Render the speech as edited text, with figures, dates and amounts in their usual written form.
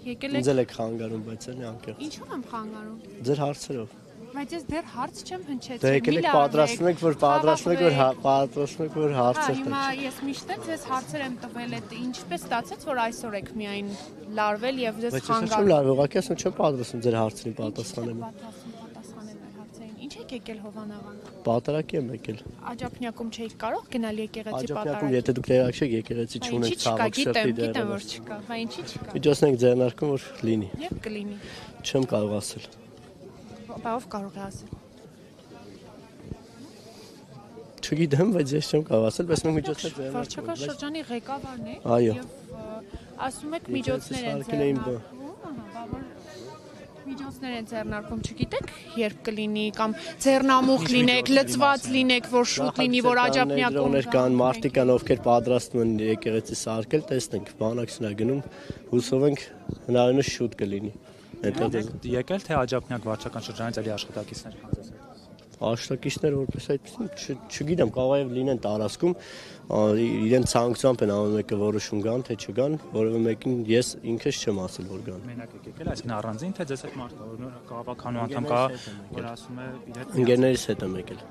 եկել եք։ Ինձ էլ եք խանգարում, բայց էլի անկեղծ։ Ինչու՞ եմ խանգարում։ Ձեր հարցերով։ Բայց ես դեռ հարց չեմ հնչեցրել։ Դե եկել եք պատրաստվում եք, որ հարցեր Հիմա ես միշտ էլ ձեզ հարցեր եմ տվել, ինչպես ստացեց, որ այսօր եք միայն լարվել եւ ձեզ խանգարում։ Բայց ես չեմ լարվել, ուղղակի ասում չեմ պատրաստվում ձեր հարցերին պատասխանել։ Պատասխանել մեր հարցերին։ Ինչ եք եկել Հովանավան։ Պատարագի եմ եկել։ Աջափնյակում չէիք կարող գնալ եկեղեցի Աջափնյակում եթե դուք տեղակ չեք եկեղեցի չունեք ցավոք սրտի դեռ։ Գիտեմ որ չկա, բայց ինչի՞ չկա։ Միջոցներ ենք ձեռնարկում որ լինի։ Եվ կլինի։ Չեմ կարող ասել։ Բա ով կարող է ասել։ Չգիտեմ, բայց ես չեմ կարող ասել, բայց մենք միջոցներ ձեռնարկում ենք։ Վարչական շրջանի ղեկավարն եք Այո։ եւ ասում եք միջոցներ են ձեռնարկում, միջոցներ են ձեռնարկում, չգիտեք, երբ կլինի կամ ձեռնամուխ լինեք, լծված լինեք, որ շուտ լինի, որ աջափնյակում կան, մարդիկ կան, ովքեր պատրաստվում են եկեղեցի սարքել, տեսնենք, բանակցն է գնում, հուսով ենք հնարավորինս շուտ կլինի։ Եկել թե աջափնյակ վարչական շրջանից էլի աշխատակիցներ քան ձեզ։ Աշխատակիցներ որպես այդպեսին չգիտեմ, կարող է լինեն տարածքում, իրեն ցանկությամբ են ամեն մեկը որոշում գան, թե չգան, որովհետեւ մեկին ես ինքս չեմ ասել որ գան։ Մենակ եք եկել, այսինքն առանձին թե ձեզ հետ մարդ կա, որ քաղաքականու անդամ կա, որ ասում է իր հետ Ընկերներիս հետ եմ եկել։